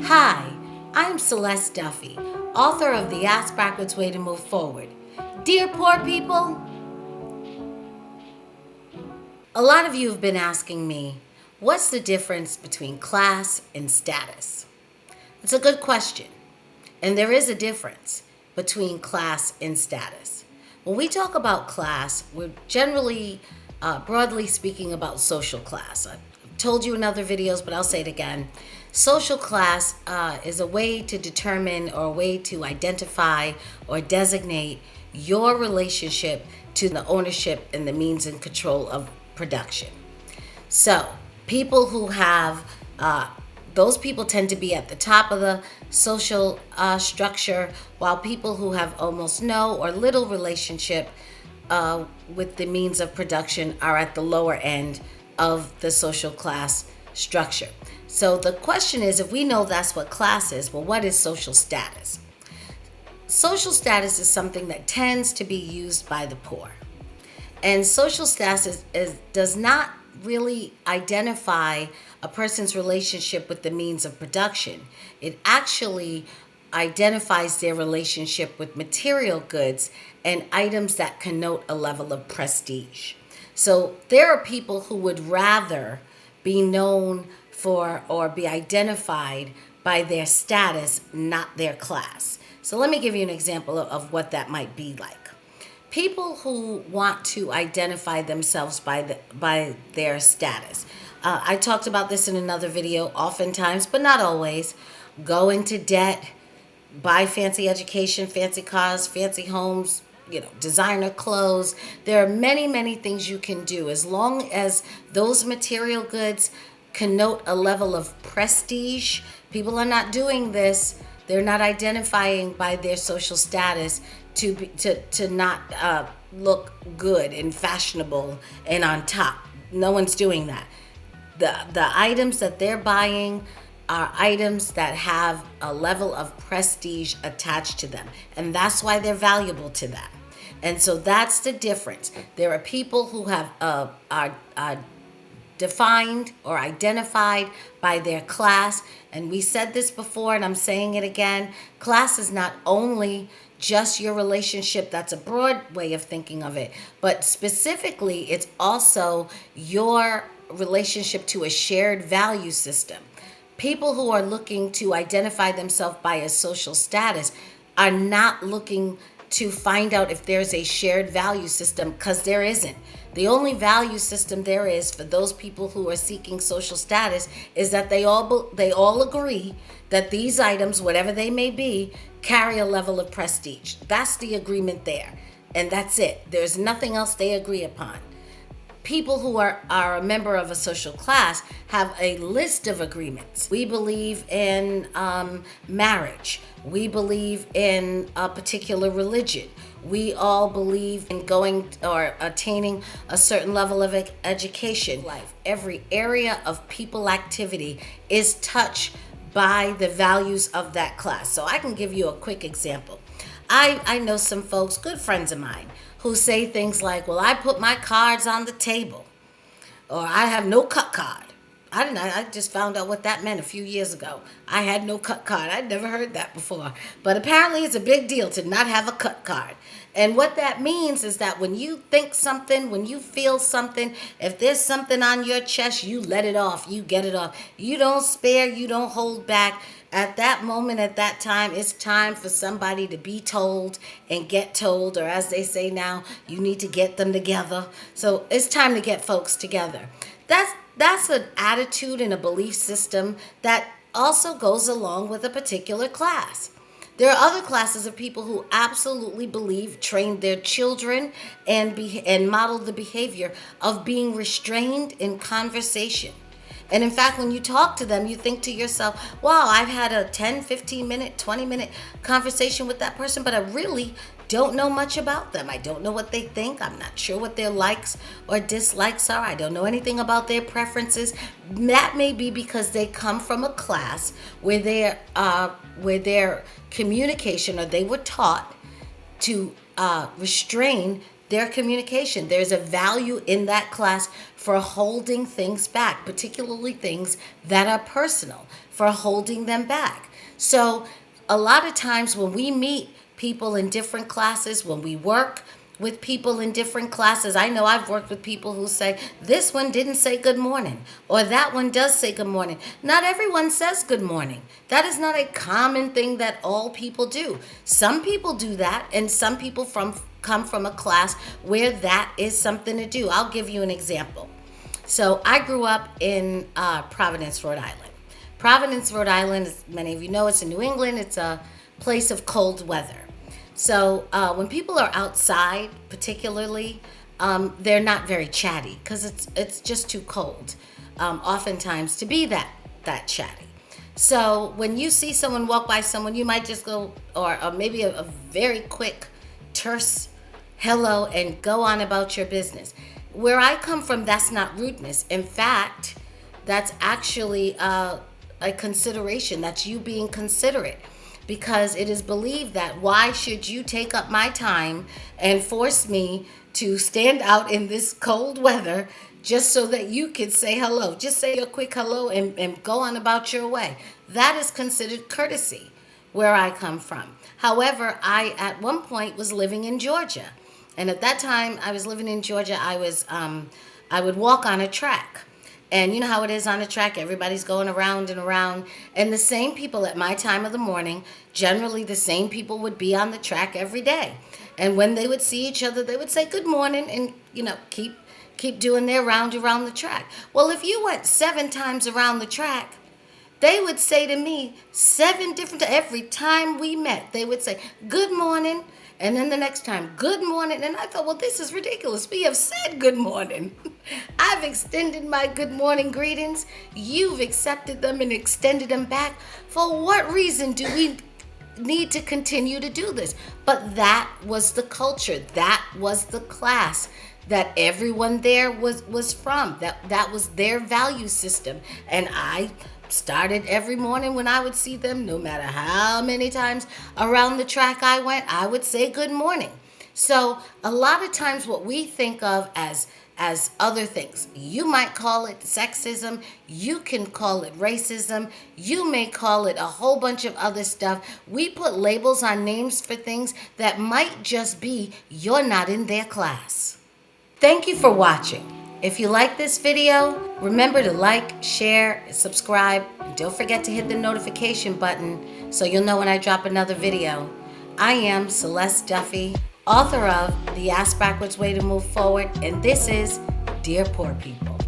Hi, I'm Celeste Duffie, author of the Ass Backwards Way to Move Forward. Dear poor people, a lot of you have been asking me, what's the difference between class and status? It's a good question, and there is a difference between class and status. When we talk about class, we're generally, broadly speaking, about social class. I've told you in other videos, but I'll say it again. Social class is a way to determine or a way to identify or designate your relationship to the ownership and the means and control of production. So, people who have those people tend to be at the top of the social structure, while people who have almost no or little relationship with the means of production are at the lower end of the social class structure. So the question is, if we know that's what class is, well, what is social status? Social status is something that tends to be used by the poor. And social status does not really identify a person's relationship with the means of production. It actually identifies their relationship with material goods and items that connote a level of prestige. So there are people who would rather be known for or be identified by their status, not their class. So let me give you an example of what that might be like. People who want to identify themselves by their status. I talked about this in another video, oftentimes, but not always. Go into debt, buy fancy education, fancy cars, fancy homes, designer clothes. There are many, many things you can do as long as those material goods connote a level of prestige. People are not doing this. They're not identifying by their social status to not look good and fashionable and on top. No one's doing that. The items that they're buying are items that have a level of prestige attached to them, and that's why they're valuable to them. And so that's the difference. There are people who have are defined or identified by their class, and we said this before and I'm saying it again. Class is not only just your relationship, that's a broad way of thinking of it, but specifically it's also your relationship to a shared value system. People who are looking to identify themselves by a social status are not looking to find out if there's a shared value system, because there isn't. The only value system there is for those people who are seeking social status is that they all agree that these items, whatever they may be, carry a level of prestige. That's the agreement there, and that's it. There's nothing else they agree upon. People who are a member of a social class have a list of agreements. We believe in marriage. We believe in a particular religion. We all believe in going or attaining a certain level of education. Life. Every area of people activity is touched by the values of that class. So I can give you a quick example. I know some folks, good friends of mine, who say things like, well, I put my cards on the table, or I have no cut card. I just found out what that meant a few years ago. I had no cut card. I'd never heard that before. But apparently it's a big deal to not have a cut card. And what that means is that when you think something, when you feel something, if there's something on your chest, you let it off. You get it off. You don't spare. You don't hold back. At that moment, at that time, it's time for somebody to be told and get told, or as they say now, you need to get them together. So it's time to get folks together. That's an attitude and a belief system that also goes along with a particular class. There are other classes of people who absolutely believe, train their children, and model the behavior of being restrained in conversation. And in fact, when you talk to them, you think to yourself, wow, I've had a 10, 15 minute, 20 minute conversation with that person, but I really don't know much about them. I don't know what they think. I'm not sure what their likes or dislikes are. I don't know anything about their preferences. That may be because they come from a class where their communication, or they were taught to restrain their communication. There's a value in that class for holding things back, particularly things that are personal, for holding them back. So a lot of times when we meet people in different classes, when we work with people in different classes, I know I've worked with people who say, this one didn't say good morning, or that one does say good morning. Not everyone says good morning. That is not a common thing that all people do. Some people do that, and some people come from a class where that is something to do. I'll give you an example. So I grew up in Providence, Rhode Island. Providence, Rhode Island, as many of you know, it's in New England. It's a place of cold weather. So when people are outside, particularly, they're not very chatty because it's just too cold, oftentimes, to be that chatty. So when you see someone walk by someone, you might just go, or maybe a very quick, terse hello and go on about your business. Where I come from, that's not rudeness. In fact, that's actually a consideration. That's you being considerate. Because it is believed that why should you take up my time and force me to stand out in this cold weather just so that you could say hello? Just say a quick hello and go on about your way. That is considered courtesy where I come from. However, I at one point was living in Georgia. And at that time I was living in Georgia, I would walk on a track. And you know how it is on the track, everybody's going around and around. And the same people at my time of the morning, generally the same people would be on the track every day. And when they would see each other, they would say good morning and, keep doing their round around the track. Well, if you went 7 times around the track, they would say to me 7 different, every time we met, they would say, good morning. And then the next time, good morning. And I thought, well, this is ridiculous. We have said good morning. I've extended my good morning greetings. You've accepted them and extended them back. For what reason do we need to continue to do this? But that was the culture. That was the class that everyone there was from. That was their value system. And I started every morning when I would see them, no matter how many times around the track I went, I would say good morning. So a lot of times what we think of as other things, you might call it sexism, you can call it racism, you may call it a whole bunch of other stuff. We put labels on names for things that might just be you're not in their class. Thank you for watching. If you like this video, remember to like, share, subscribe, and don't forget to hit the notification button so you'll know when I drop another video. I am Celeste Duffie, author of The Ass Backwards Way to Move Forward, and this is Dear Poor People.